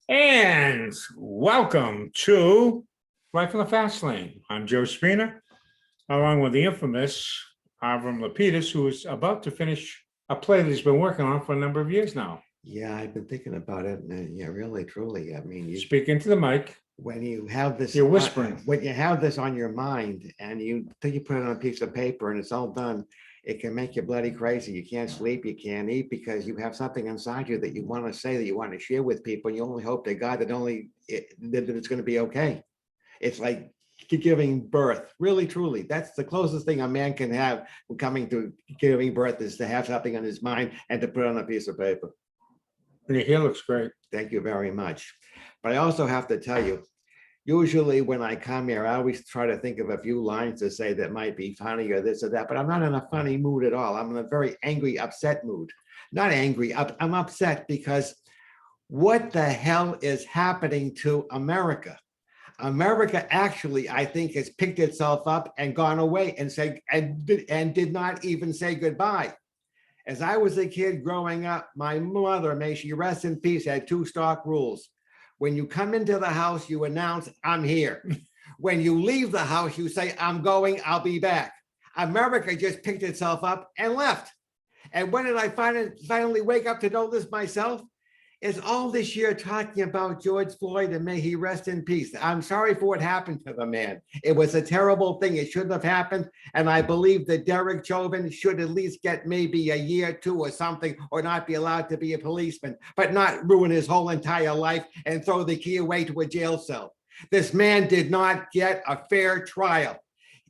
And welcome to Life in the Fast Lane. I'm Joe Spina, along with the infamous Avram Lapidus, who is about to finish a play that he's been working on for a number of years now. Yeah, I've been thinking about it. And yeah, really, truly. I mean, you Speak into the mic. when you have this, You're whispering. when you have this on your mind and you think you put it on a piece of paper and it's all done, it can make you bloody crazy. You can't sleep, you can't eat because you have something inside you that you want to say, that you want to share with people. You only hope to God that that it's going to be okay. It's like giving birth, really, truly. That's the closest thing a man can have when coming to giving birth, is to have something on his mind and to put it on a piece of paper. Your hair looks great. Thank you very much. But I also have to tell you, usually when I come here, I always try to think of a few lines to say that might be funny or this or that, but I'm not in a funny mood at all. I'm in a very angry, upset mood. Not angry, I'm upset because what the hell is happening to America? America actually, I think, has picked itself up and gone away and said, and did not even say goodbye. As I was a kid growing up, my mother, may she rest in peace, had two stock rules. When you come into the house, you announce, I'm here. When you leave the house, you say, I'm going, I'll be back. America just picked itself up and left. And when did I finally wake up to know this myself? Is all this year talking about George Floyd, and may he rest in peace. I'm sorry for what happened to the man. It was a terrible thing. It shouldn't have happened. And I believe that Derek Chauvin should at least get maybe a year, 2 or something, or not be allowed to be a policeman, but not ruin his whole entire life and throw the key away to a jail cell. This man did not get a fair trial.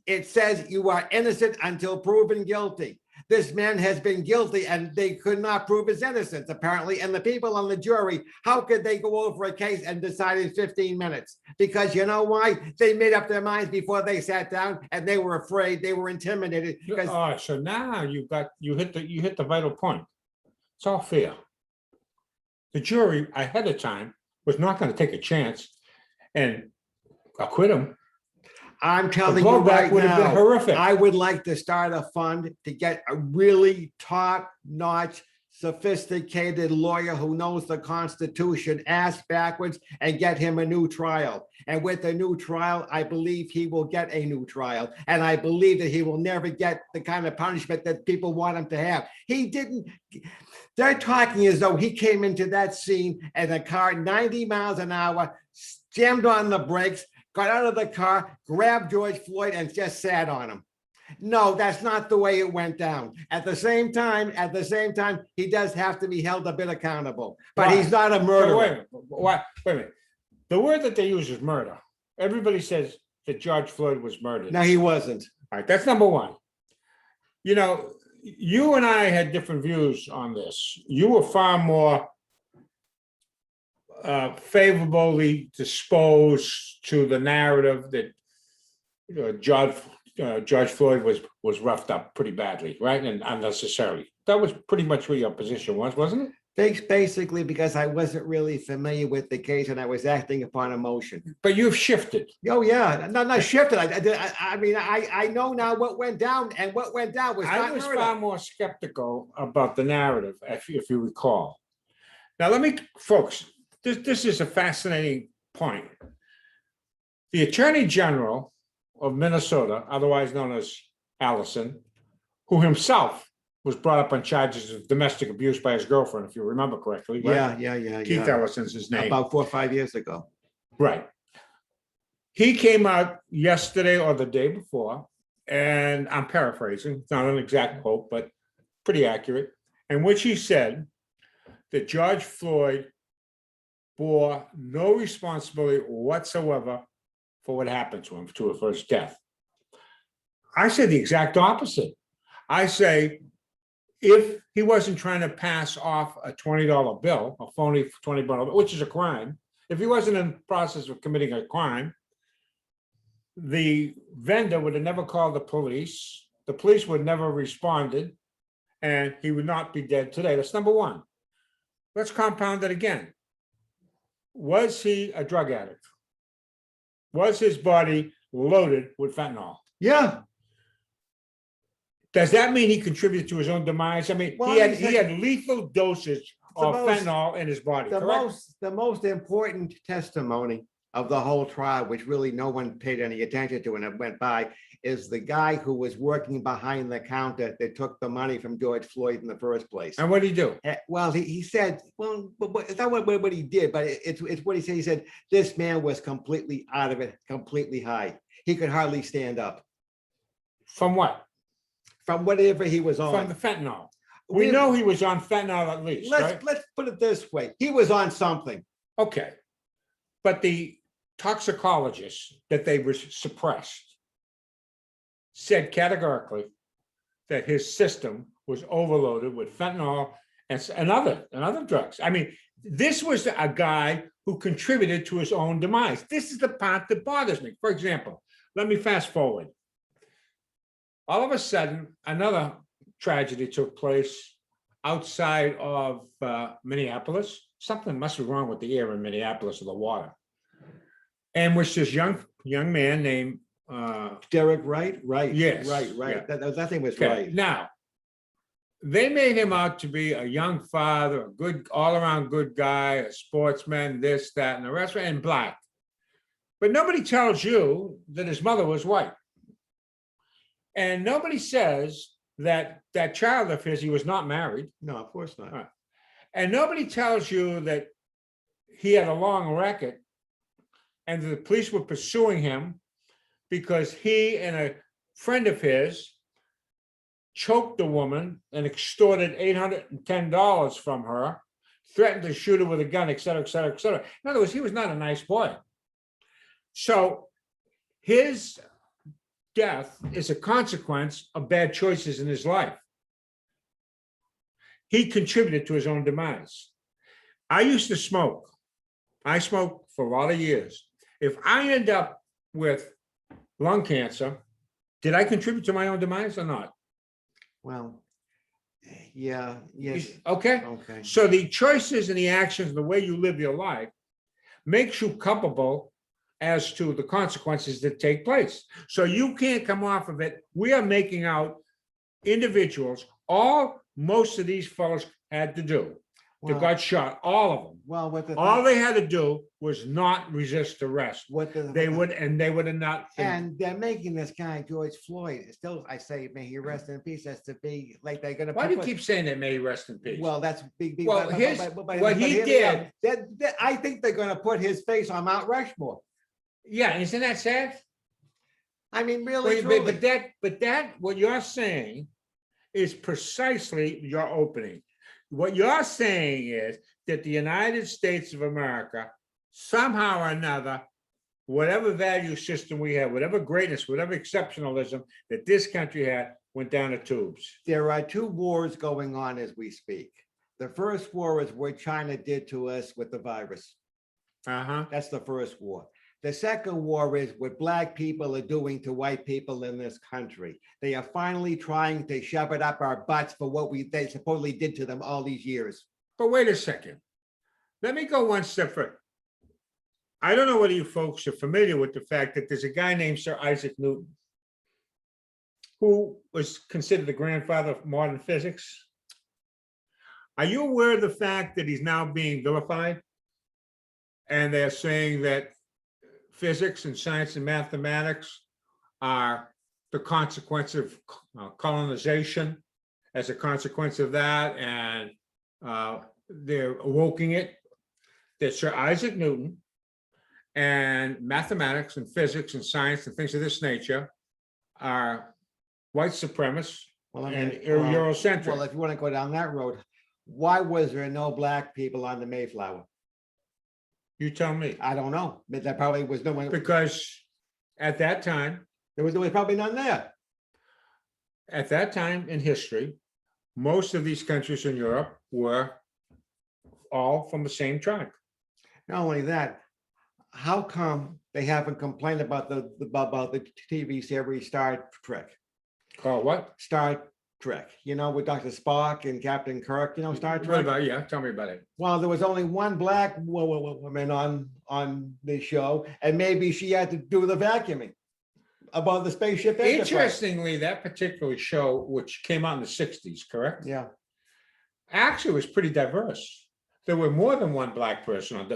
It says you are innocent until proven guilty. This man has been guilty and they could not prove his innocence, apparently. And the people on the jury, how could they go over a case and decide in 15 minutes? Because you know why? They made up their minds before they sat down and they were afraid, they were intimidated. Because So now you hit the vital point. It's all fair. The jury ahead of time was not going to take a chance and acquit him. I'm telling you right would have been now, horrific. I would like to start a fund to get a really top-notch, sophisticated lawyer who knows the Constitution ass backwards and get him a new trial. And with a new trial, I believe he will get a new trial. And I believe that he will never get the kind of punishment that people want him to have. He didn't. They're talking as though he came into that scene and a car 90 miles an hour, jammed on the brakes, got out of the car, grabbed George Floyd and just sat on him. No, that's not the way it went down. At the same time, he does have to be held a bit accountable, but he's not a murderer. Wait a minute. The word that they use is murder. Everybody says that George Floyd was murdered. No, he wasn't. All right, that's number one. You know, you and I had different views on this. You were far more favorably disposed to the narrative that George Floyd was roughed up pretty badly, right, and unnecessarily. That was pretty much where your position was, wasn't it? Basically, because I wasn't really familiar with the case and I was acting upon emotion. But you've shifted. Oh yeah, not shifted. I mean, I know now what went down, and what went down was not murder. Far more skeptical about the narrative, if you recall. Now, let me, folks. This is a fascinating point. The Attorney General of Minnesota, otherwise known as Allison, who himself was brought up on charges of domestic abuse by his girlfriend, if you remember correctly. Right? Yeah. Keith Ellison's his name. About 4 or 5 years ago. Right. He came out yesterday or the day before, and I'm paraphrasing, it's not an exact quote, but pretty accurate, in which he said that George Floyd bore no responsibility whatsoever for what happened to him, for his death. I say the exact opposite. I say, if he wasn't trying to pass off a $20 bill, a phony $20 bill, which is a crime, if he wasn't in the process of committing a crime, the vendor would have never called the police would never have responded, and he would not be dead today. That's number one. Let's compound it again. Was he a drug addict? Was his body loaded with fentanyl? Yeah. Does that mean he contributed to his own demise? I mean, he had lethal dosage or most- fentanyl in his body, correct? The most important testimony of the whole trial, which really no one paid any attention to and it went by, is the guy who was working behind the counter that took the money from George Floyd in the first place. And what did he do? Well, he said, well, it's not what he did, but it's what he said. He said, this man was completely out of it, completely high. He could hardly stand up From what? from whatever he was on. From the fentanyl. We know he was on fentanyl at least, right? Let's put it this way. He was on something. Okay. But the toxicologists that they were suppressed said categorically that his system was overloaded with fentanyl and other drugs. I mean, this was a guy who contributed to his own demise. This is the part that bothers me. For example, let me fast forward. All of a sudden, another tragedy took place outside of Minneapolis. Something must be wrong with the air in Minneapolis or the water. And which this young man named Derek Wright, right? Yes, Right. yeah. That thing was okay. right. Now, they made him out to be a young father, a good, all-around good guy, a sportsman, this, that, and the rest, and black. But nobody tells you that his mother was white. And nobody says that that child of his, he was not married. No, of course not. Right. And nobody tells you that he had a long record and the police were pursuing him because he and a friend of his choked the woman and extorted $810 from her, threatened to shoot her with a gun, et cetera, et cetera, et cetera. In other words, he was not a nice boy. So his death is a consequence of bad choices in his life. He contributed to his own demise. I used to smoke. I smoked for a lot of years. If I end up with lung cancer, did I contribute to my own demise or not? Well, yeah, yes. Okay. Okay. So the choices and the actions, the way you live your life makes you culpable as to the consequences that take place. So you can't come off of it. We are making out individuals, most of these fellows had to do. They Well, got shot, all of them. well, what the All they had to do was not resist arrest. what the They would have not. been- and they're making this guy George Floyd. It's still, I say, may he rest in peace. That's to be like they're gonna. Why do you keep saying that? May he rest in peace? Well, that's big. Well, what he hear me did- out. I think they're gonna put his face on Mount Rushmore. Yeah, isn't that sad? I mean, really, Wait, truly. but that, what you're saying is precisely your opening. What you're saying is that the United States of America, somehow or another, whatever value system we have, whatever greatness, whatever exceptionalism that this country had, went down the tubes. There are two wars going on as we speak. The first war is what China did to us with the virus. Uh-huh. That's the first war. The second war is what Black people are doing to white people in this country. They are finally trying to shove it up our butts for what they supposedly did to them all these years. But wait a second. Let me go one step further. I don't know whether you folks are familiar with the fact that there's a guy named Sir Isaac Newton, who was considered the grandfather of modern physics. Are you aware of the fact that he's now being vilified? And they're saying that physics and science and mathematics are the consequence of colonization as a consequence of that, and they're evoking it, that Sir Isaac Newton and mathematics and physics and science and things of this nature are white supremacists and Eurocentric. Well, if you want to go down that road, why was there no Black people on the Mayflower? You tell me. I don't know, but there probably was no one. Because at that time There was probably none there. in history, most of these countries in Europe were all from the same tribe. Not only that, how come they haven't complained about the TV series Star Trek? Called what? Star Trek, with Dr. Spock and Captain Kirk, Star What Trek. about, yeah, tell me about it. Well, there was only one Black woman on the show, and maybe she had to do the vacuuming above the spaceship. Enterprise. Interestingly, that particular show, which came out in the 60s, correct? Yeah. Actually was pretty diverse. there were more than one black person on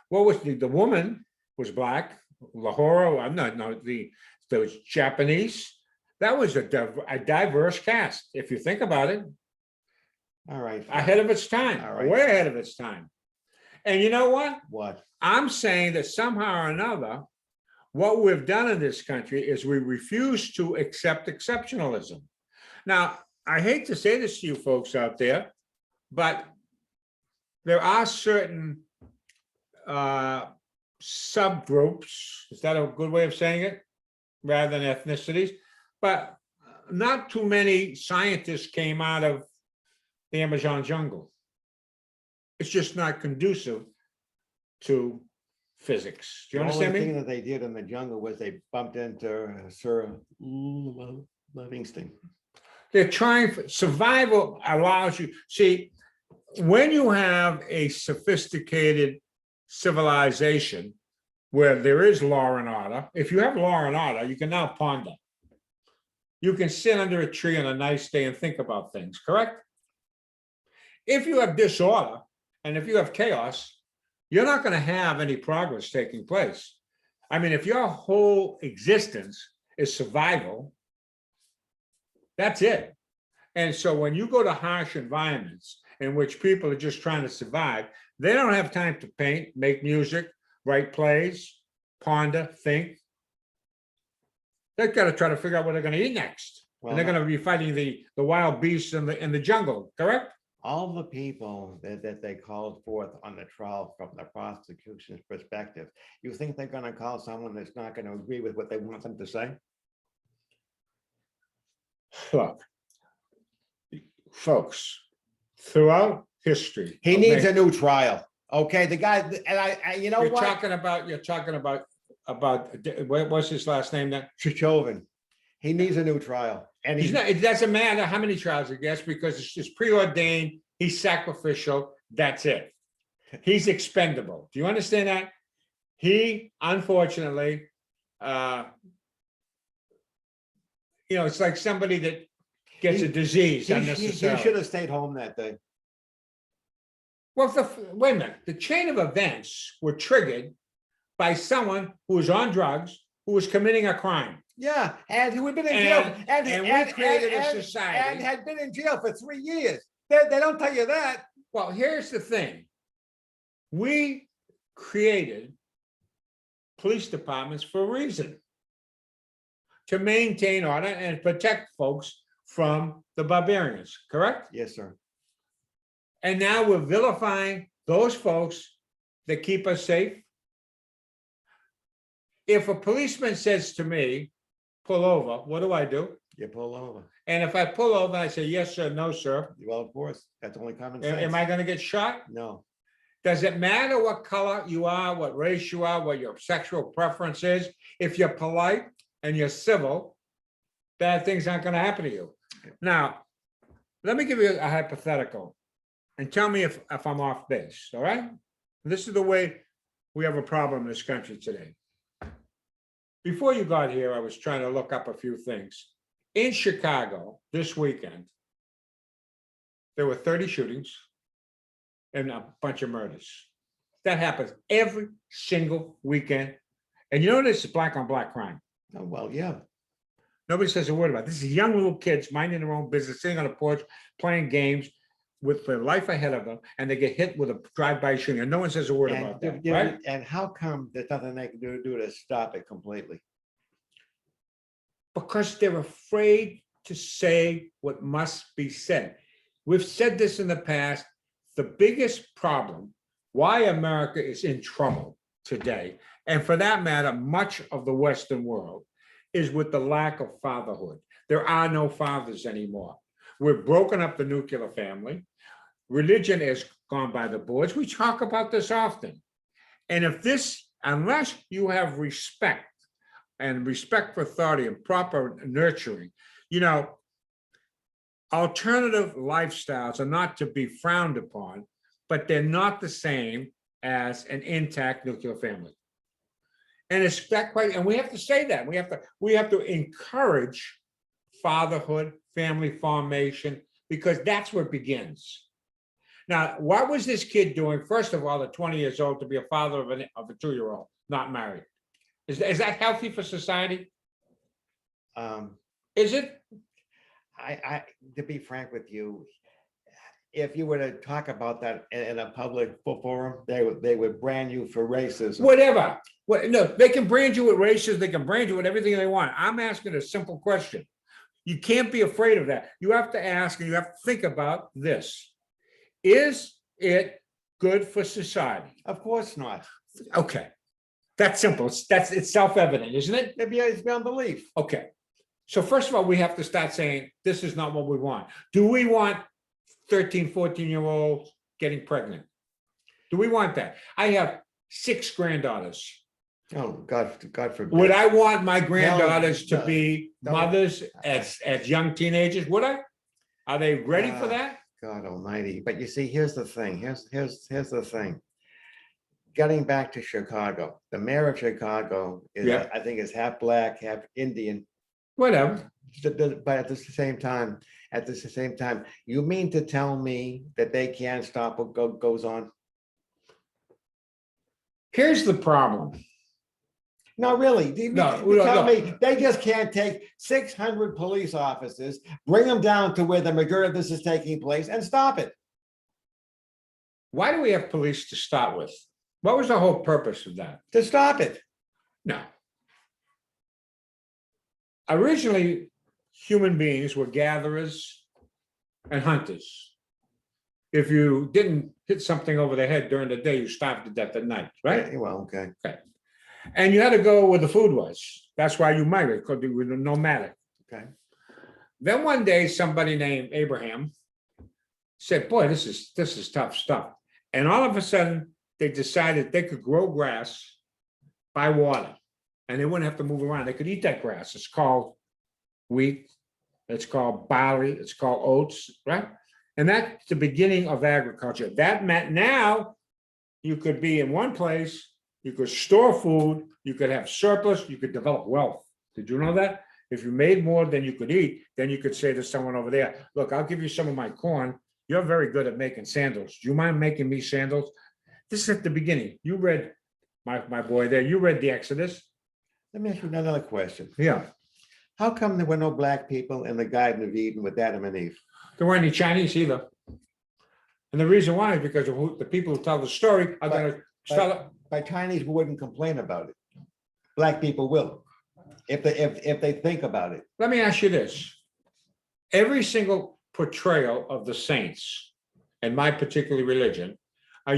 what was the woman was black, Lahore, I'm not, no, there was Japanese. That was a diverse cast, if you think about it, All right. ahead of its time, All right. way ahead of its time. And you know what? What? I'm saying that somehow or another, what we've done in this country is we refuse to accept exceptionalism. Now, I hate to say this to you folks out there, but there are certain subgroups, is that a good way of saying it, rather than ethnicities? But not too many scientists came out of the Amazon jungle. It's just not conducive to physics. Do you understand The only me? thing that they did in the jungle was they bumped into Sir Livingston. They're trying for survival allows you, see, when you have a sophisticated civilization where there is law and order, if you have law and order, you can now ponder. You can sit under a tree on a nice day and think about things, correct? If you have disorder and if you have chaos, you're not going to have any progress taking place. I mean, if your whole existence is survival, that's it. And so when you go to harsh environments in which people are just trying to survive, they don't have time to paint, make music, write plays, ponder, think. They've got to try to figure out what they're going to eat next. Well, And they're going to be fighting the wild beasts in the jungle, correct? all the people that they called forth on the trial from the prosecution's perspective, you think they're going to call someone that's not going to agree with what they want them to say? Look, folks, throughout history. He needs a new trial. Okay, the guy, and I you know You're what? talking about, what was his last name now? Chauvin. He needs a new trial. And He's not, it doesn't matter how many trials he gets because it's just preordained, he's sacrificial, that's it. He's expendable. Do you understand that? He, unfortunately, it's like somebody that gets a disease he unnecessarily. should have stayed home that day. Well, wait a minute, the chain of events were triggered by someone who was on drugs, who was committing a crime. Yeah, and who had been in jail, and we created a society. and had been in jail for 3 years. They don't tell you that. Well, here's the thing. We created police departments for a reason. To maintain order and protect folks from the barbarians, correct? Yes, sir. And now we're vilifying those folks that keep us safe. If a policeman says to me, pull over, what do? You pull over. And if I pull over, I say, yes, sir, no, sir. Well, of course, that's only common sense. Am I going to get shot? No. Does it matter what color you are, what race you are, what your sexual preference is? If you're polite and you're civil, bad things aren't going to happen to you. Now, let me give you a hypothetical and tell me if I'm off base, all right? This is the way we have a problem in this country today. Before you got here, I was trying to look up a few things. In Chicago this weekend, there were 30 shootings and a bunch of murders. That happens every single weekend. And you know, this is black on black crime. Oh, well, yeah. Nobody says a word about it. This is young little kids minding their own business, sitting on a porch, playing games with their life ahead of them, and they get hit with a drive-by shooting, and no one says a word about that, right? And how come there's nothing they can do to stop it completely? Because they're afraid to say what must be said. We've said this in the past. The biggest problem, why America is in trouble today, and for that matter, much of the Western world, is with the lack of fatherhood. There are no fathers anymore. We've broken up the nuclear family. Religion has gone by the boards. We talk about this often. And if this, unless you have respect and respect for authority and proper nurturing, alternative lifestyles are not to be frowned upon, but they're not the same as an intact nuclear family. And it's that quite, and we have to say that. We have to encourage fatherhood, family formation, because that's where it begins. Now, what was this kid doing, first of all, at 20 years old, to be a father of a 2-year-old, not married? Is that healthy for society? Um, Is it? to be frank with you, if you were to talk about that in a public forum, they would brand you for racism. Whatever. No, they can brand you with racism, they can brand you with everything they want. I'm asking a simple question. You can't be afraid of that. You have to ask, and you have to think about this. Is it good for society? Of course not. Okay. That's simple. It's self-evident, isn't it? It's beyond belief. Okay. So first of all, we have to start saying, this is not what we want. Do we want 13, 14-year-olds getting pregnant? Do we want that? I have 6 granddaughters. Oh, God forbid. Would I want my granddaughters to no. be mothers as young teenagers? Would I? Are they ready for that? God almighty. But you see, here's the thing. Here's the thing. Getting back to Chicago, the mayor of Chicago is, Yeah. I think, is half black, half Indian. Whatever. But at the same time, you mean to tell me that they can't stop what goes on? Here's the problem. No, really. You tell no. me they just can't take 600 police officers, bring them down to where the majority of this is taking place, and stop it. Why do we have police to start with? What was the whole purpose of that? To stop it. No. Originally, human beings were gatherers and hunters. If you didn't hit something over the head during the day, you starved to death at night, right? Well, okay. And you had to go where the food was. That's why you migrated, because you were nomadic. Okay. Then one day, somebody named Abraham said, boy, this is tough stuff. And all of a sudden, they decided they could grow grass by water, and they wouldn't have to move around. They could eat that grass. It's called wheat. It's called barley. It's called oats, right? And that's the beginning of agriculture. That meant now you could be in one place, you could store food, you could have surplus, you could develop wealth. Did you know that? If you made more than you could eat, then you could say to someone over there, look, I'll give you some of my corn. You're very good at making sandals. Do you mind making me sandals? This is at the beginning. You read, my boy there, you read the Exodus. Let me ask you another question. Yeah. How come there were no black people in the Garden of Eden with Adam and Eve? There weren't any Chinese either. And the reason why is because of the people who tell the story are going to sell it. By Chinese wouldn't complain about it. Black people will, if they think about it. Let me ask you this. Every single portrayal of the saints in my particular religion are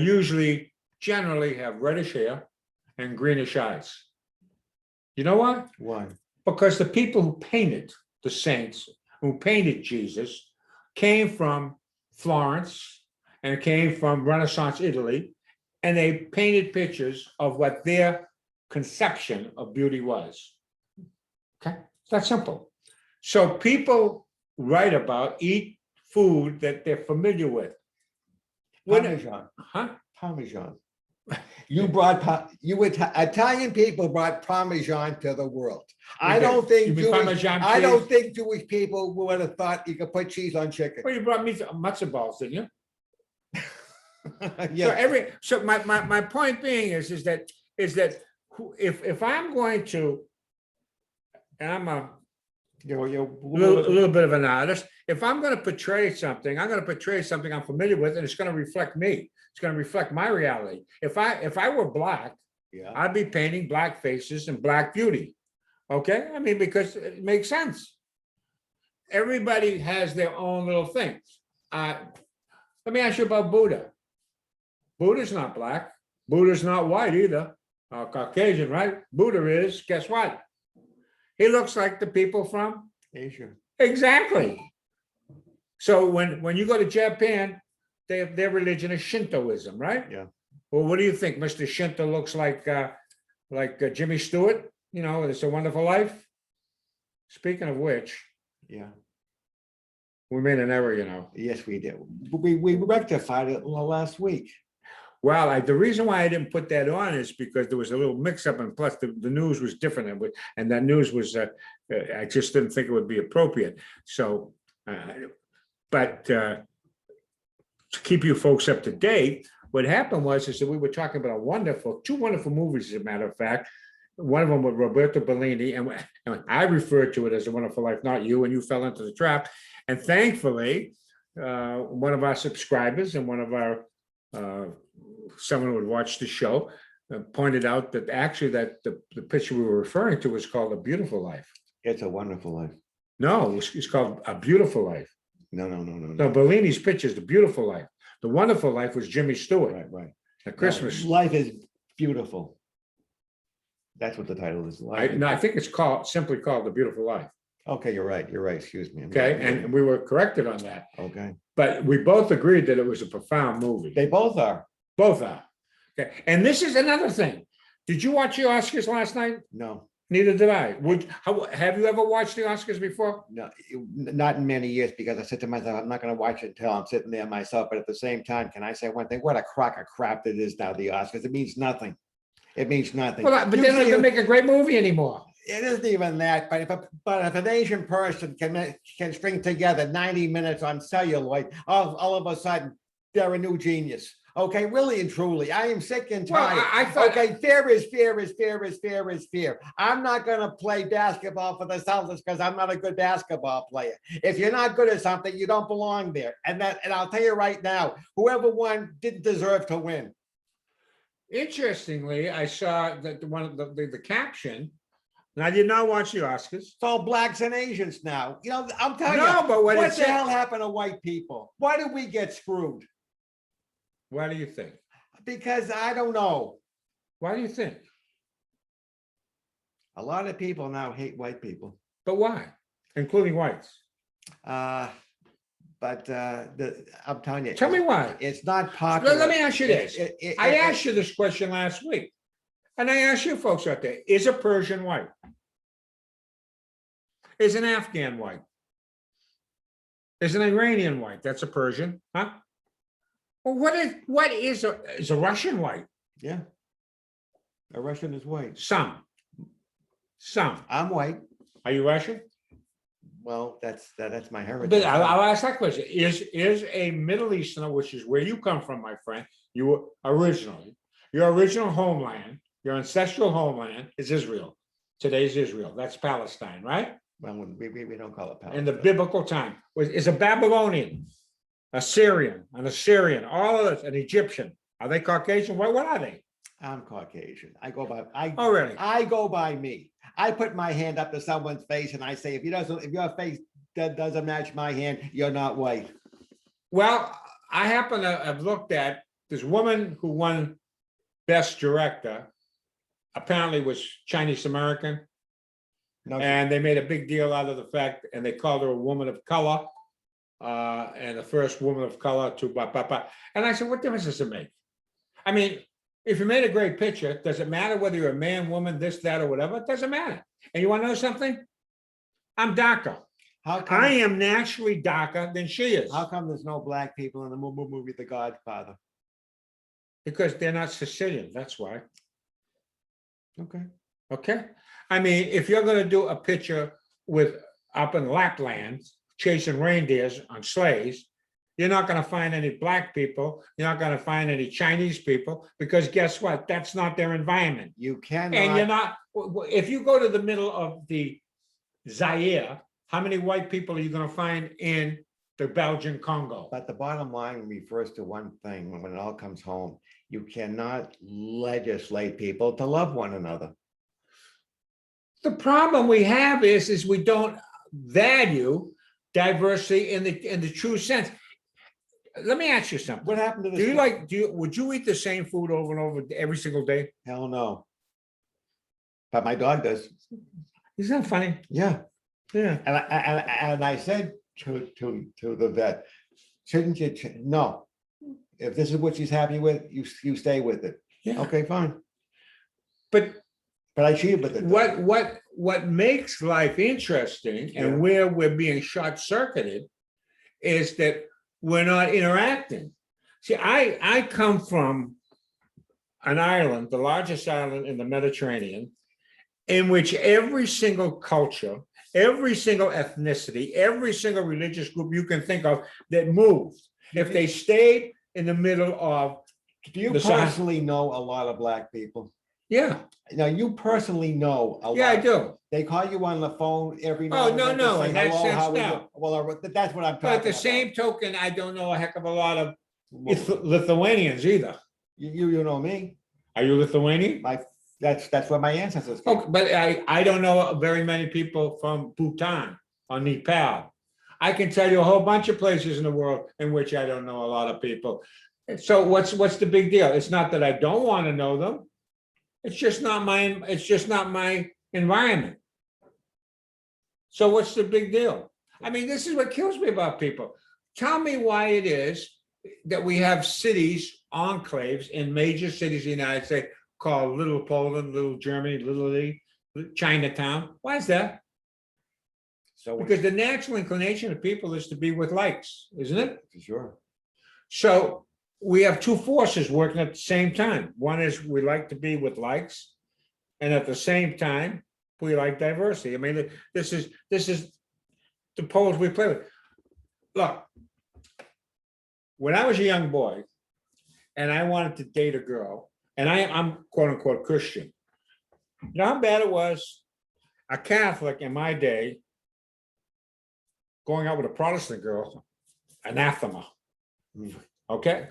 generally have reddish hair and greenish eyes. You know why? Why? Because the people who painted the saints, who painted Jesus, came from Florence and came from Renaissance Italy, and they painted pictures of what their conception of beauty was. Okay, it's that simple. So people write about, eat food that they're familiar with. Parmesan. Huh? Parmesan. Italian people brought Parmesan to the world. I don't think Jewish people would have thought you could put cheese on chicken. Well, you brought me matzo balls, didn't you? Yeah. So my point being is that if I'm going to, and I'm a little bit of an artist, if I'm going to portray something, I'm going to portray something I'm familiar with, and it's going to reflect me. It's going to reflect my reality. If I were black, yeah, I'd be painting black faces and black beauty. Okay, I mean, because it makes sense. Everybody has their own little things. Let me ask you about Buddha. Buddha's not black. Buddha's not white either. Caucasian, right? Buddha is, guess what? He looks like the people from Asia. Exactly. So when you go to Japan, their religion is Shintoism, right? Yeah. Well, what do you think? Mr. Shinto looks like Jimmy Stewart, It's a Wonderful Life. Speaking of which, yeah, we made an error, Yes, we did. We rectified it last week. Well, the reason why I didn't put that on is because there was a little mix-up, and plus the news was different, and that news was, I just didn't think it would be appropriate. So, to keep you folks up to date, what happened was is that we were talking about two wonderful movies, as a matter of fact. One of them with Roberto Bellini, and I referred to it as A Wonderful Life, not you, and you fell into the trap. And thankfully, one of our subscribers and one of our someone who would watch the show pointed out that actually that the picture we were referring to was called A Beautiful Life. It's a Wonderful Life. No, it's called A Beautiful Life. No. No, Bellini's picture is The Beautiful Life. The Wonderful Life was Jimmy Stewart. Right. At Christmas. No, life is beautiful. That's what the title is. I think it's simply called The Beautiful Life. Okay, you're right. Excuse me. Okay, and we were corrected on that. Okay. But we both agreed that it was a profound movie. They both are. Both are. Okay, and this is another thing. Did you watch the Oscars last night? No. Neither did I. Have you ever watched the Oscars before? No, not in many years, because I said to myself, I'm not going to watch it until I'm sitting there myself. But at the same time, can I say one thing? What a crock of crap it is now, the Oscars. It means nothing. It means nothing. Well, but they don't even make a great movie anymore. It isn't even that. But if an Asian person can string together 90 minutes on celluloid, all of a sudden they're a new genius. Okay, really and truly, I am sick and tired. Well, I thought. Okay, fear is fear. I'm not going to play basketball for the Celtics because I'm not a good basketball player. If you're not good at something, you don't belong there. And I'll tell you right now, whoever won didn't deserve to win. Interestingly, I saw that the caption, and I did not watch the Oscars. It's all blacks and Asians now. You know, I'm telling you, but what the hell happened to white people? Why did we get screwed? Why do you think? Because I don't know. Why do you think? A lot of people now hate white people. But why? Including whites. I'm telling you. Tell me why. It's not popular. Let me ask you this. I asked you this question last week. And I asked you folks out there, is a Persian white? Is an Afghan white? Is an Iranian white? That's a Persian, huh? Well, what is a Russian white? Yeah. A Russian is white. Some. I'm white. Are you Russian? Well, that's my heritage. But I'll ask that question. Is a Middle Easterner, which is where you come from, my friend, your original homeland, your ancestral homeland is Israel. Today's Israel. That's Palestine, right? Well, we don't call it Palestine. In the biblical time. Is a Babylonian, an Assyrian, all of this, an Egyptian. Are they Caucasian? What are they? I'm Caucasian. I go by really? I go by me. I put my hand up to someone's face and I say, if your face doesn't match my hand, you're not white. Well, I happen to have looked at this woman who won Best Director, apparently was Chinese American. No, And they made a big deal out of the fact, and they called her a woman of color, and the first woman of color to blah, blah, blah. And I said, what difference does it make? I mean, if you made a great picture, does it matter whether you're a man, woman, this, that, or whatever? It doesn't matter. And you want to know something? I'm darker. I am naturally darker than she is. How come there's no black people in the movie The Godfather? Because they're not Sicilian, that's why. Okay. Okay. I mean, if you're going to do a picture with up in Lapland chasing reindeers on sleighs, you're not going to find any black people. You're not going to find any Chinese people, because guess what? That's not their environment. You cannot. And you're not. If you go to the middle of the Zaire, how many white people are you going to find in the Belgian Congo? But the bottom line refers to one thing: when it all comes home, you cannot legislate people to love one another. The problem we have is we don't value diversity in the true sense. Let me ask you something. What happened to this? Would you eat the same food over and over every single day? Hell no. But my dog does. Isn't that funny? Yeah. Yeah. And I said to the vet, shouldn't you? No. If this is what she's happy with, you stay with it. Yeah. Okay, fine. But I cheated with it. What makes life interesting and where we're being short-circuited is that we're not interacting. See, I come from an island, the largest island in the Mediterranean, in which every single culture, every single ethnicity, every single religious group you can think of that moved. if they stayed in the middle of, Do you the Sahara. personally know a lot of black people? Yeah, Now, you personally know a lot. yeah, I do. They call you on the phone every now Oh, and no, then to no, say in that hello, sense, how are you? no. Well, that's what I'm But at talking the about. same token, I don't know a heck of a lot of Well, Lithuanians either. you know me. Are you Lithuanian? That's where my ancestors came. Okay, but I don't know very many people from Bhutan or Nepal. I can tell you a whole bunch of places in the world in which I don't know a lot of people. So what's the big deal? It's not that I don't want to know them. It's just not my environment. So what's the big deal? I mean, this is what kills me about people. Tell me why it is that we have cities, enclaves in major cities of the United States called Little Poland, Little Germany, Little Italy, Chinatown. Why is that? So Because the natural inclination of people is to be with likes, isn't it? for sure. So we have two forces working at the same time. One is we like to be with likes, and at the same time, we like diversity. I mean, this is the poles we play with. Look, when I was a young boy and I wanted to date a girl, and I'm quote unquote Christian, you know how bad it was? A Catholic in my day going out with a Protestant girl, anathema. Okay?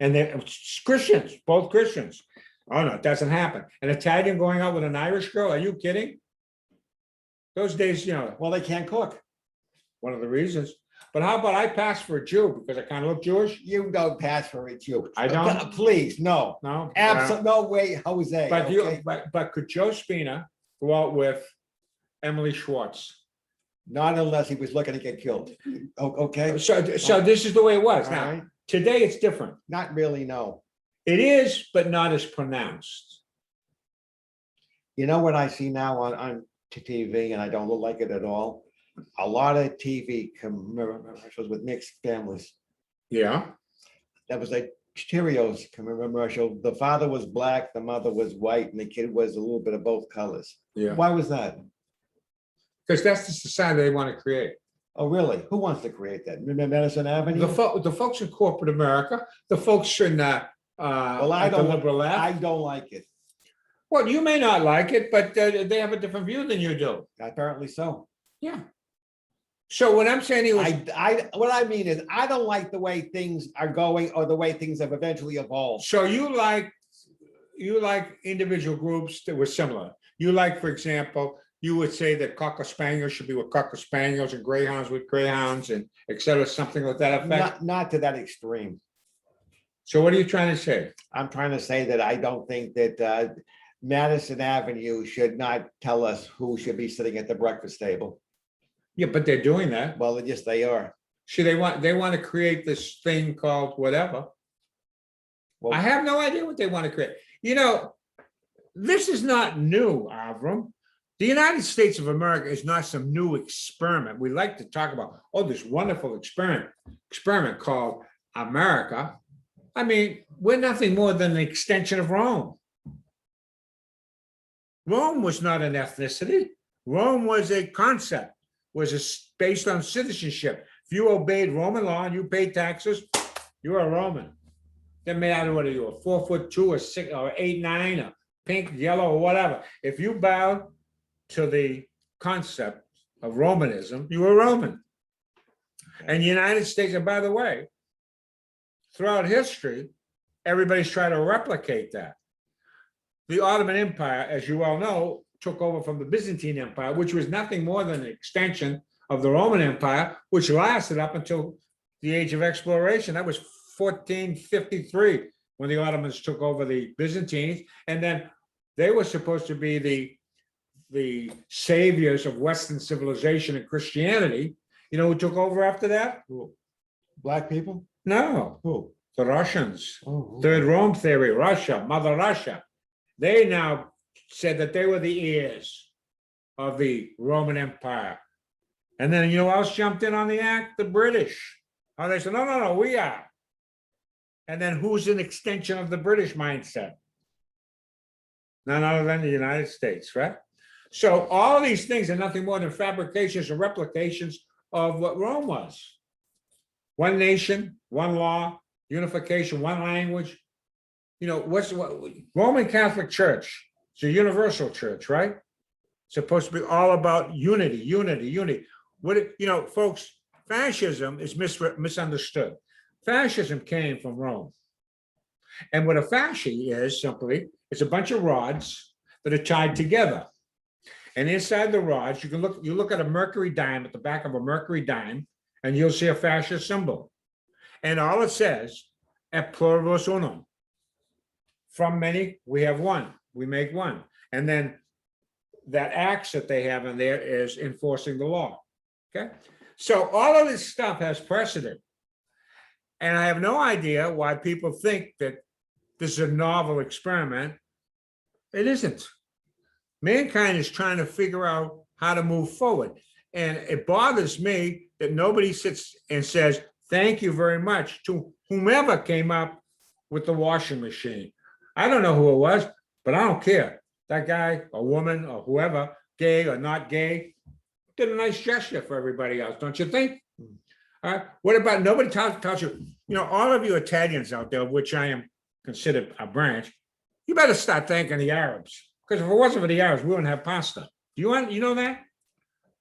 And they're Christians, both Christians. Oh no, it doesn't happen. An Italian going out with an Irish girl, are you kidding? Those days, you know, Well, they can't cook. one of the reasons. But how about I pass for a Jew because I kind of look Jewish? You don't pass for a Jew. I don't? Please, no. No? Absolutely, no way, Jose. But okay? but could Joe Spina go out with Emily Schwartz? Not unless he was looking to get killed. Okay, So this is the way it was. all Now, right. today it's different. Not really, no. It is, but not as pronounced. You know what I see now on TV, and I don't look like it at all? A lot of TV commercials with mixed families. Yeah. That was a Cheerios commercial. The father was black, the mother was white, and the kid was a little bit of both colors. Yeah. Why was that? Because that's the society they want to create. Oh, really? Who wants to create that? Madison Avenue? The folks in corporate America, the folks in Well, I at the don't, liberal left. I don't like it. Well, you may not like it, but they have a different view than you do. Apparently so. Yeah. So what I'm saying is, What I mean is, I don't like the way things are going or the way things have eventually evolved. so you like individual groups that were similar. You like, for example, you would say that Cocker Spaniels should be with Cocker Spaniels and Greyhounds with Greyhounds and et cetera, something like that effect. Not to that extreme. So what are you trying to say? I'm trying to say that I don't think that Madison Avenue should not tell us who should be sitting at the breakfast table. Yeah, but they're doing that. Well, yes, they are. See, they want to create this thing called whatever. Well, I have no idea what they want to create. You know, this is not new, Avram. The United States of America is not some new experiment. We like to talk about, oh, this wonderful experiment called America. I mean, we're nothing more than an extension of Rome. Rome was not an ethnicity. Rome was a concept, based on citizenship. If you obeyed Roman law and you paid taxes, you are a Roman. Doesn't matter whether you were 4'2" or 6 or 8'9" or pink, yellow, or whatever. If you bowed to the concept of Romanism, you were Roman. And the United States, and by the way, throughout history, everybody's trying to replicate that. The Ottoman Empire, as you all know, took over from the Byzantine Empire, which was nothing more than an extension of the Roman Empire, which lasted up until the Age of Exploration. That was 1453 when the Ottomans took over the Byzantines, and then they were supposed to be the saviors of Western civilization and Christianity. You know who took over after that? black people? No, Who? the Russians. Oh, Third Rome theory, Russia, Mother Russia. They now said that they were the heirs of the Roman Empire. And then you know who else jumped in on the act? The British. Oh, they said, no, we are. And then who's an extension of the British mindset? None other than the United States, right? So all these things are nothing more than fabrications and replications of what Rome was. One nation, one law, unification, one language. You know, what Roman Catholic Church, it's a universal church, right? Supposed to be all about unity, unity, unity. Folks, fascism is misunderstood. Fascism came from Rome. And what a fasci is simply, it's a bunch of rods that are tied together. And inside the rods, you look at a mercury dime, at the back of a mercury dime, and you'll see a fascist symbol. And all it says, et pluribus unum. From many, we have one, we make one. And then that axe that they have in there is enforcing the law, okay? So all of this stuff has precedent. And I have no idea why people think that this is a novel experiment. It isn't. Mankind is trying to figure out how to move forward. And it bothers me that nobody sits and says, thank you very much to whomever came up with the washing machine. I don't know who it was, but I don't care. That guy, or woman, or whoever, gay or not gay, did a nice gesture for everybody else, don't you think? All right. What about nobody tells you, all of you Italians out there, which I am considered a branch, you better start thanking the Arabs. Because if it wasn't for the Arabs, we wouldn't have pasta. You know that?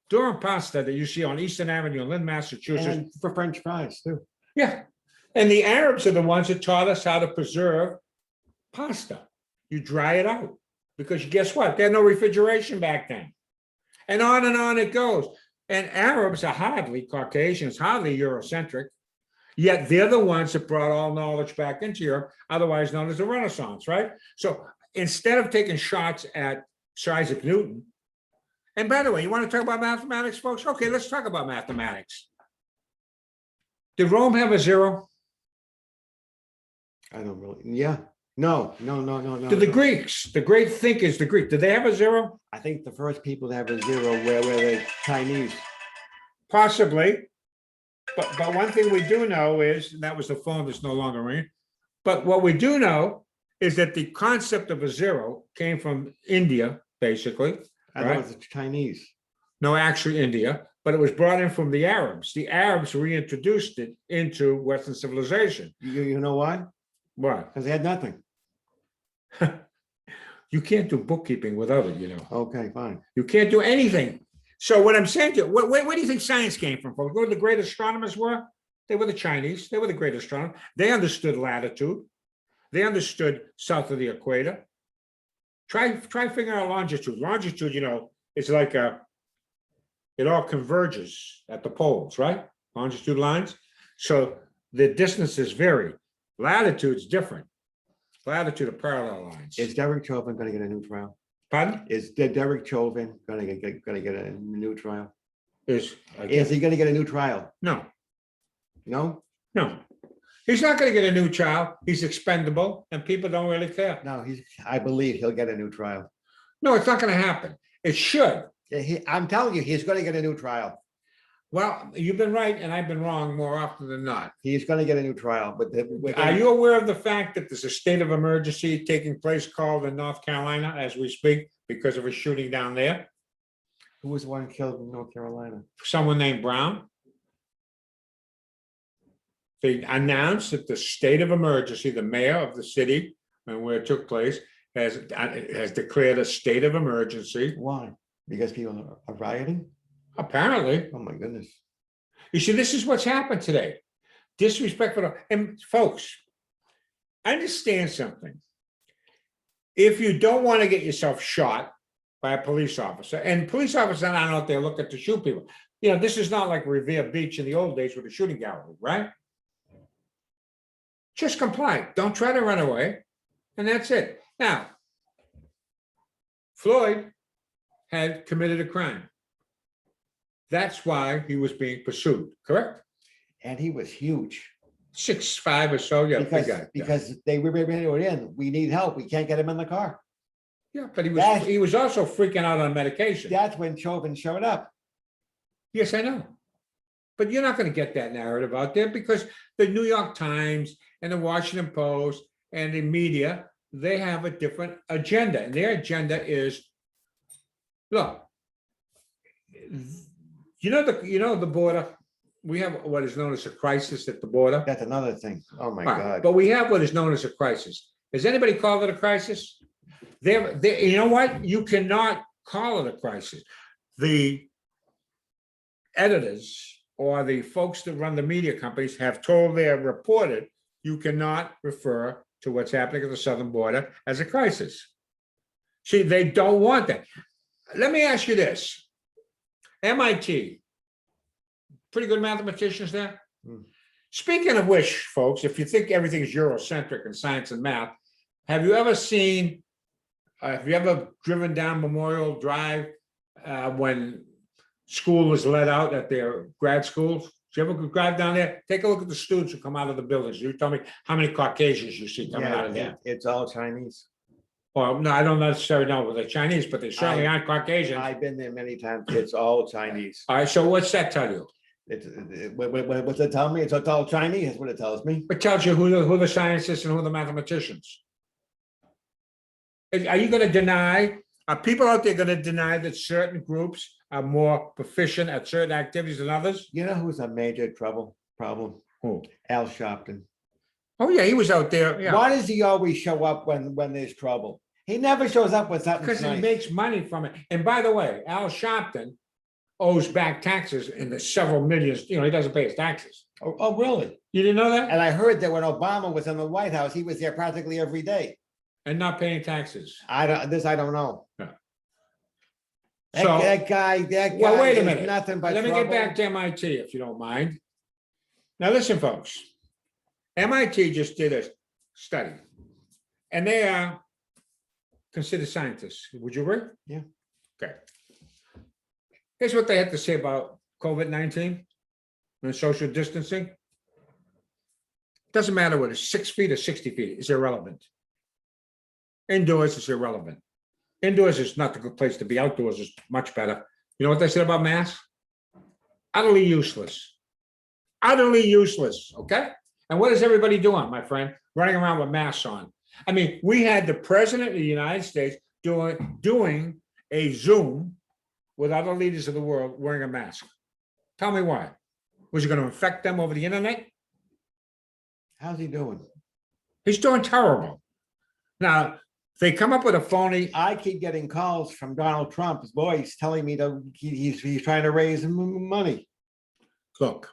Durum pasta that you see on Eastern Avenue in Lynn, Massachusetts. And for French fries too. Yeah. And the Arabs are the ones that taught us how to preserve pasta. You dry it out. Because guess what? They had no refrigeration back then. And on it goes. And Arabs are hardly Caucasians, hardly Eurocentric. Yet they're the ones that brought all knowledge back into Europe, otherwise known as the Renaissance, right? So instead of taking shots at Sir Isaac Newton, and by the way, you want to talk about mathematics, folks? Okay, let's talk about mathematics. Did Rome have a zero? I don't really, yeah. No. Did the Greeks, the great thinkers, the Greeks, did they have a zero? I think the first people to have a zero were the Chinese. Possibly. But one thing we do know is, and that was the phone that's no longer ringing, but what we do know is that the concept of a zero came from India, basically. I thought it was the Chinese. No, actually India, but it was brought in from the Arabs. The Arabs reintroduced it into Western civilization. You know why? Why? Because they had nothing. You can't do bookkeeping without it, Okay, fine. You can't do anything. So what I'm saying to you, where do you think science came from, folks? Who the great astronomers were? They were the Chinese. They were the great astronomers. They understood latitude. They understood south of the equator. Try figuring out longitude. Longitude, is like it all converges at the poles, right? Longitude lines. So the distances vary. Latitude's different. Latitude are parallel lines. Is Derek Chauvin going to get a new trial? Pardon? Is Derek Chauvin going to get a new trial? Is he going to get a new trial? No. No? No. He's not going to get a new trial. He's expendable, and people don't really care. No, I believe he'll get a new trial. No, it's not going to happen. It should. I'm telling you, he's going to get a new trial. Well, you've been right, and I've been wrong more often than not. He's going to get a new trial. But are you aware of the fact that there's a state of emergency taking place called in North Carolina as we speak because of a shooting down there? Who was the one killed in North Carolina? Someone named Brown. They announced that the state of emergency, the mayor of the city and where it took place, has declared a state of emergency. Why? Because people are rioting? Apparently. Oh my goodness. You see, this is what's happened today. Disrespectful. And folks, understand something. If you don't want to get yourself shot by a police officer, and police officers are not out there looking to shoot people. This is not like Revere Beach in the old days with a shooting gallery, right? Just comply. Don't try to run away. And that's it. Now, Floyd had committed a crime. That's why he was being pursued, correct? And he was huge. 6'5" or so, yeah. Because they were in. We need help. We can't get him in the car. Yeah, but he was also freaking out on medication. That's when Chauvin showed up. Yes, I know. But you're not going to get that narrative out there because the New York Times and the Washington Post and the media, they have a different agenda. And their agenda is, look, the border, we have what is known as a crisis at the border. That's another thing. Oh, my Right, God. but we have what is known as a crisis. Has anybody called it a crisis? You know what? You cannot call it a crisis. The editors or the folks that run the media companies have told their reporter, you cannot refer to what's happening at the southern border as a crisis. See, they don't want that. Let me ask you this. MIT, pretty good mathematicians there. Hmm. Speaking of which, folks, if you think everything is Eurocentric in science and math, have you ever driven down Memorial Drive when school was let out at their grad schools? Did you ever drive down there? Take a look at the students who come out of the buildings. You tell me how many Caucasians you see coming out of there. It's all Chinese. Well, no, I don't necessarily know whether they're Chinese, but they certainly aren't Caucasian. I've been there many times. It's all Chinese. All right, so what's that tell you? What's it tell me? It's all Chinese, is what it tells me. It tells you who the scientists and who the mathematicians. Are you going to deny, are people out there going to deny that certain groups are more proficient at certain activities than others? You know who's a major problem? Who? Al Sharpton. Oh, yeah, he was out there. Yeah. Why does he always show up when there's trouble? He never shows up with something Because nice. he makes money from it. And by the way, Al Sharpton owes back taxes in the several millions. You know, he doesn't pay his taxes. Oh, really? You didn't know that? And I heard that when Obama was in the White House, he was there practically every day. And not paying taxes. I don't know. Yeah. That guy Well, wait a is minute. nothing but Let me trouble. get back to MIT, if you don't mind. Now, listen, folks. MIT just did a study, and they are considered scientists. Would you agree? Yeah. Okay. Here's what they had to say about COVID-19 and social distancing. Doesn't matter whether it's 6 feet or 60 feet, it's irrelevant. Indoors is irrelevant. Indoors is not the good place to be. Outdoors is much better. You know what they said about masks? Utterly useless. Utterly useless, okay? And what is everybody doing, my friend? Running around with masks on. I mean, we had the president of the United States doing a Zoom with other leaders of the world wearing a mask. Tell me why. Was he going to infect them over the internet? How's he doing? He's doing terrible. Now, they come up with a phony. I keep getting calls from Donald Trump's voice telling me that he's trying to raise money. Look,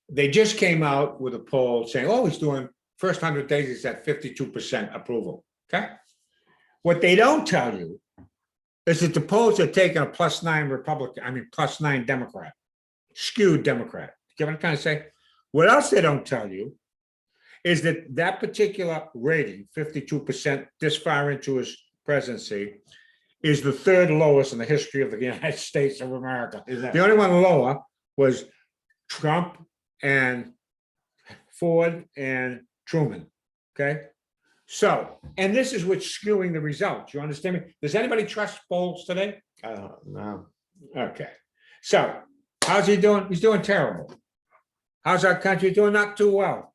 they just came out with a poll saying, oh, he's doing first 100 days, he's at 52% approval. Okay. What they don't tell you is that the polls are taking a +9 Republican, +9 Democrat, skewed Democrat. You get what I'm trying to say? What else they don't tell you is that that particular rating, 52% this far into his presidency, is the third lowest in the history of the United States of America. The only one lower was Trump and Ford and Truman, okay? So, and this is what's skewing the results. You understand me? Does anybody trust polls today? I don't know. Okay. So, how's he doing? He's doing terrible. How's our country doing? Not too well.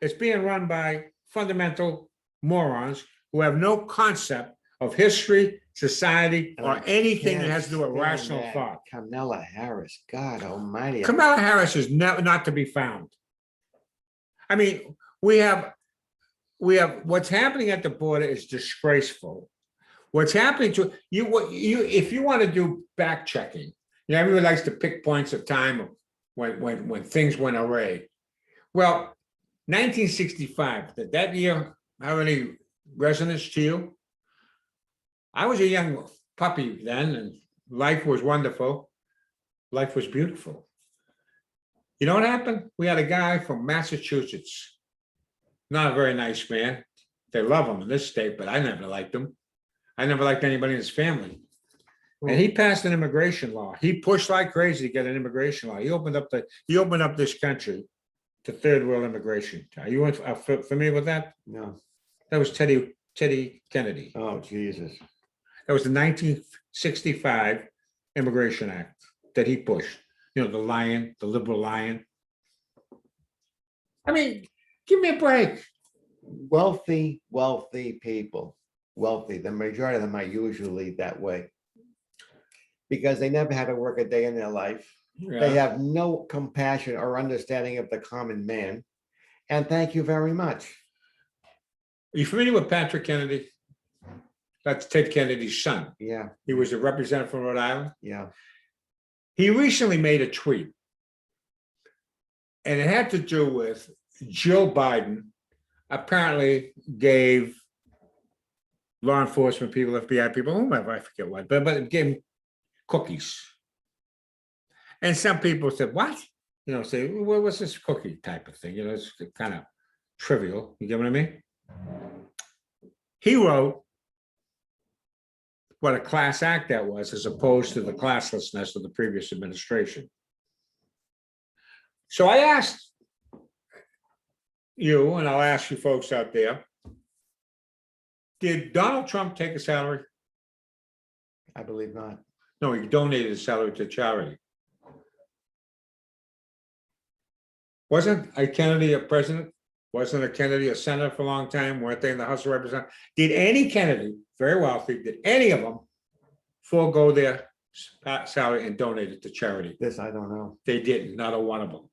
It's being run by fundamental morons who have no concept of history, society, or anything that has to do with rational thought. Kamala Harris, God almighty. Kamala Harris is not to be found. I mean, we have what's happening at the border is disgraceful. What's happening to you, if you want to do back checking, you know, everyone likes to pick points of time when things went awry. Well, 1965, did that year have any resonance to you? I was a young puppy then, and life was wonderful. Life was beautiful. You know what happened? We had a guy from Massachusetts, not a very nice man. They love him in this state, but I never liked him. I never liked anybody in his family. And he passed an immigration law. He pushed like crazy to get an immigration law. He opened up this country to third world immigration. Are you familiar with that? No. That was Teddy Kennedy. Oh, Jesus. That was the 1965 Immigration Act that he pushed. You know, the liberal lion. I mean, give me a break. Wealthy people, the majority of them are usually that way because they never had to work a day in their life. They Yeah. have no compassion or understanding of the common man. And thank you very much. Are you familiar with Patrick Kennedy? That's Ted Kennedy's son. Yeah, He was a representative from Rhode Island. yeah. He recently made a tweet, and it had to do with Joe Biden apparently gave law enforcement people, FBI people, whomever, I forget what, but gave them cookies. And some people said, what? Say, well, what's this cookie type of thing? It's kind of trivial. You get what I mean? He wrote what a class act that was, as opposed to the classlessness of the previous administration. So I asked you, and I'll ask you folks out there, did Donald Trump take a salary? I believe not. No, he donated his salary to charity. Wasn't a Kennedy a president? Wasn't a Kennedy a senator for a long time? Weren't they in the House of Representatives? Did any Kennedy, very wealthy, did any of them forego their salary and donate it to charity? This I don't know. They didn't, not a one of them.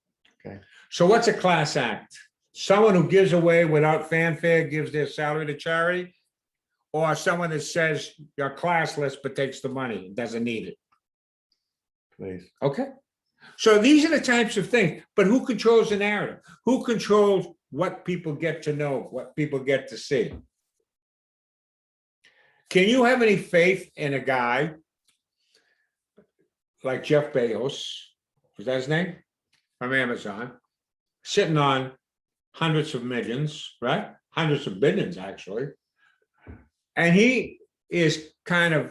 Okay. So what's a class act? Someone who gives away without fanfare, gives their salary to charity, or someone that says you're classless but takes the money and doesn't need it? Please. Okay. So these are the types of things, but who controls the narrative? Who controls what people get to know, what people get to see? Can you have any faith in a guy like Jeff Bezos, was that his name? From Amazon, sitting on hundreds of millions, right? Hundreds of billions, actually. And he is kind of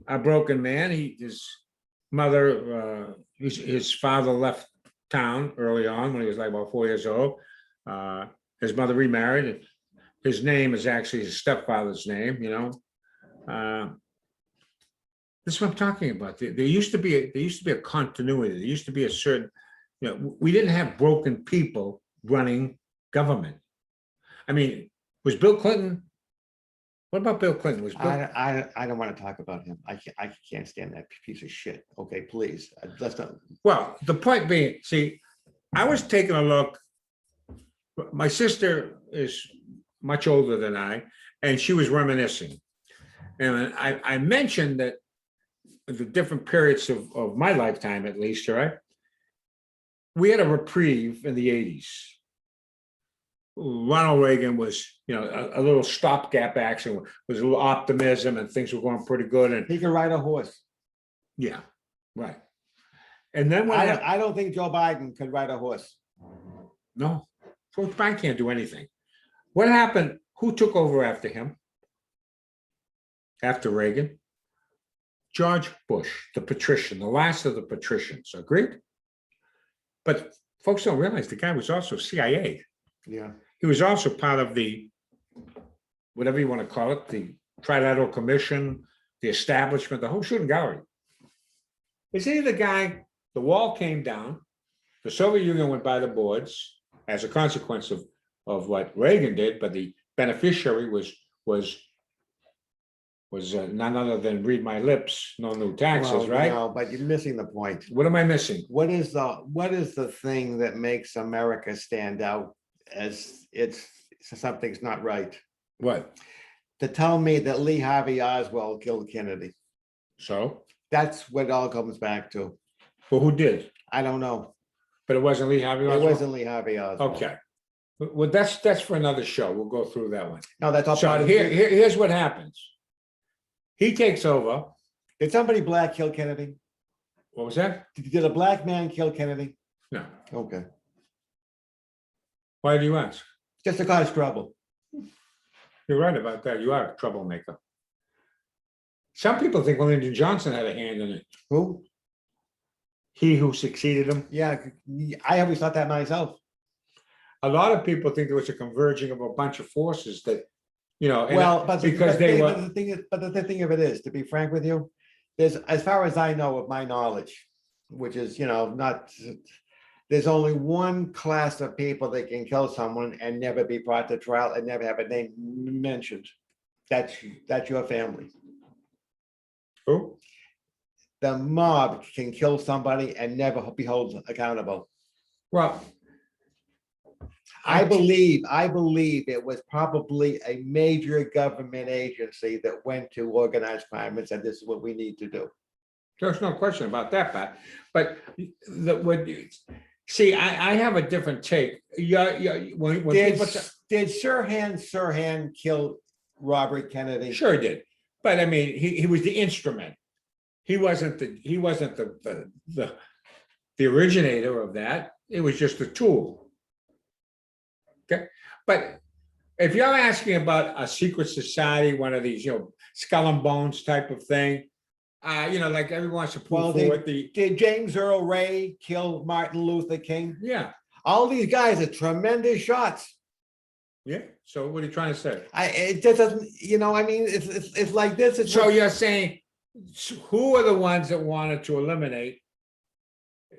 a broken man. His mother, his father left town early on when he was like about 4 years old. His mother remarried. His name is actually his stepfather's name, This is what I'm talking about. There used to be a continuity. There used to be a certain, we didn't have broken people running government. I mean, was Bill Clinton? What about Bill Clinton? Was Bill? I don't want to talk about him. I can't stand that piece of shit. Okay, please. Let's not. Well, the point being, see, I was taking a look. My sister is much older than I, and she was reminiscing. And I mentioned that the different periods of my lifetime, at least, right? We had a reprieve in the 80s. Ronald Reagan was, a little stopgap action, was a little optimism, and things were going pretty good. And He can ride a horse. yeah, right. And then I don't think Joe Biden could ride a horse. no, George Biden can't do anything. What happened? Who took over after him? After Reagan? George Bush, the patrician, the last of the patricians. Agreed? But folks don't realize the guy was also CIA. Yeah. He was also part of the, whatever you want to call it, the Trilateral Commission, the establishment, the whole shooting gallery. Is he the guy, the wall came down, the Soviet Union went by the boards as a consequence of what Reagan did, but the beneficiary was none other than read my lips, no new taxes, Well, right? no, but you're missing the point. What am I missing? What is the thing that makes America stand out as something's not right? What? To tell me that Lee Harvey Oswald killed Kennedy. So? That's what it all comes back to. Well, who did? I don't know. But it wasn't Lee Harvey It Oswald? wasn't Lee Harvey Oswald. Okay. Well, that's for another show. We'll go through that one. No, that's all part So of here's what happens. He takes over. Did somebody black kill Kennedy? What was that? Did a black man kill Kennedy? No. Okay. Why do you ask? Just to cause trouble. You're right about that. You are a troublemaker. Some people think Lyndon Johnson had a hand in it. Who? He who succeeded him. Yeah, I always thought that myself. A lot of people think there was a converging of a bunch of forces that, and Well, but because the thing of it is, to be frank with you, there's, as far as I know of my knowledge, which is, not, there's only one class of people that can kill someone and never be brought to trial and never have a name mentioned. That's your family. Who? the mob can kill somebody and never be held accountable. Well, I believe it was probably a major government agency that went to organized crime and said, this is what we need to do. there's no question about that, Pat. But see, I have a different take. Yeah, when people Did Sirhan kill Robert Kennedy? sure did, but I mean, he was the instrument. He wasn't the originator of that. It was just a tool. Okay, but if you're asking about a secret society, one of these, skull and bones type of thing, like everyone wants to pull forward did James Earl Ray kill Martin Luther King? yeah, All these guys are tremendous shots. yeah. So what are you trying to say? It just doesn't, I mean, it's like this. It's So you're saying who are the ones that wanted to eliminate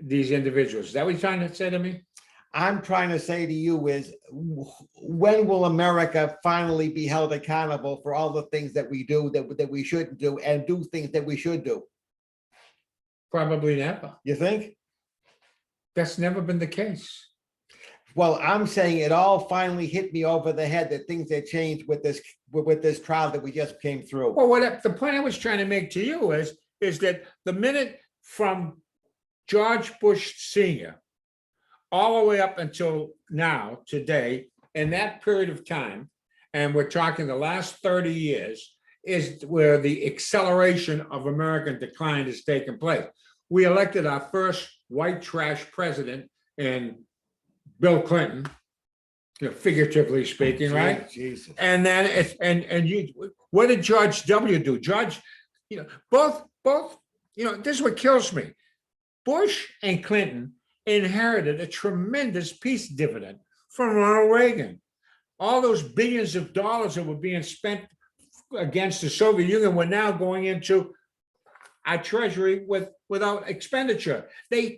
these individuals? Is that what you're trying to say to me? I'm trying to say to you is, when will America finally be held accountable for all the things that we do that we shouldn't do, and do things that we should do? Probably never. You think? That's never been the case. Well, I'm saying it all finally hit me over the head that things had changed with this trial that we just came through. Well, the point I was trying to make to you is that the minute from George Bush Sr. all the way up until now, today, in that period of time, and we're talking the last 30 years, is where the acceleration of American decline has taken place. We elected our first white trash president in Bill Clinton, figuratively speaking, right? Jesus. And then what did George W. do? George, both, this is what kills me. Bush and Clinton inherited a tremendous peace dividend from Ronald Reagan. All those billions of dollars that were being spent against the Soviet Union were now going into our treasury without expenditure. They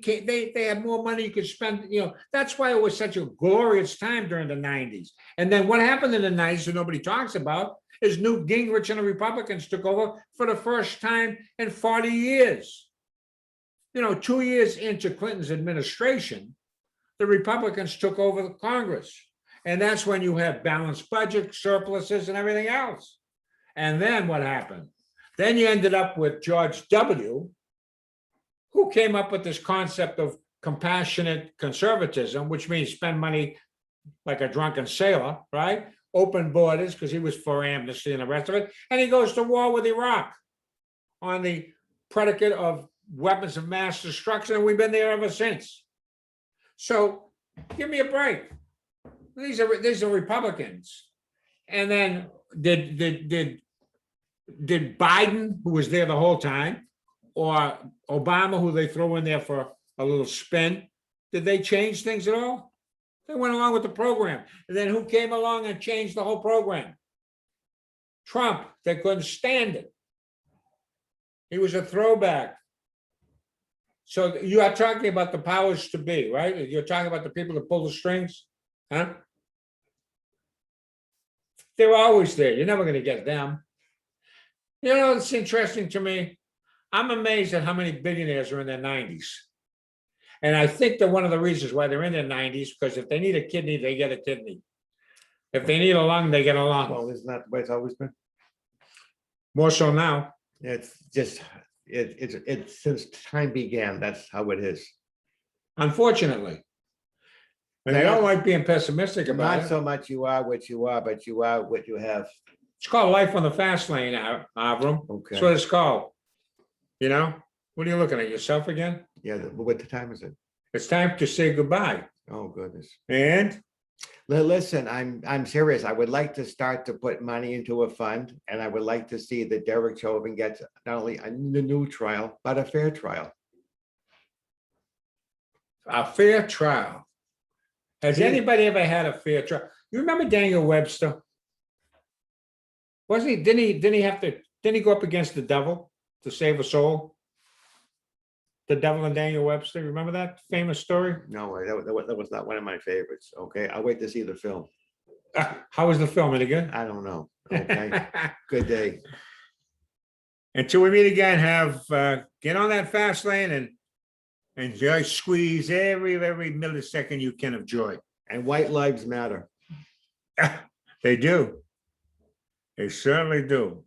had more money you could spend. That's why it was such a glorious time during the 90s. And then what happened in the 90s that nobody talks about is Newt Gingrich and the Republicans took over for the first time in 40 years. 2 years into Clinton's administration, the Republicans took over the Congress. And that's when you have balanced budget, surpluses, and everything else. And then what happened? Then you ended up with George W., who came up with this concept of compassionate conservatism, which means spend money like a drunken sailor, right? Open borders, because he was for amnesty and the rest of it. And he goes to war with Iraq on the predicate of weapons of mass destruction, and we've been there ever since. So give me a break. These are Republicans. And then did Biden, who was there the whole time, or Obama, who they throw in there for a little spin, did they change things at all? They went along with the program. And then who came along and changed the whole program? Trump. They couldn't stand it. He was a throwback. So you are talking about the powers to be, right? You're talking about the people that pull the strings, huh? They're always there. You're never going to get them. It's interesting to me. I'm amazed at how many billionaires are in their 90s. And I think that one of the reasons why they're in their 90s, because if they need a kidney, they get a kidney. If they need a lung, they get a lung. Well, isn't that the way it's always been? More so now. It's just, it's since time began, that's how it is. Unfortunately. And I don't like being pessimistic about Not it. so much you are what you are, but you are what you have. It's called life on the fast lane, Avram. Okay. That's what it's called. What are you looking at, yourself again? Yeah, what the time is it? It's time to say goodbye. Oh, goodness. And Listen, I'm serious. I would like to start to put money into a fund, and I would like to see that Derek Chauvin gets not only a new trial, but a fair trial. a fair trial. Has anybody ever had a fair trial? You remember Daniel Webster? Wasn't he, didn't he go up against the devil to save a soul? The devil and Daniel Webster, remember that famous story? No, that was not one of my favorites. Okay, I'll wait to see the film. How was the film? Any good? I don't know. Okay, good day. Until we meet again, get on that fast lane and enjoy, squeeze every millisecond you can of joy. And white lives matter. They do. They certainly do.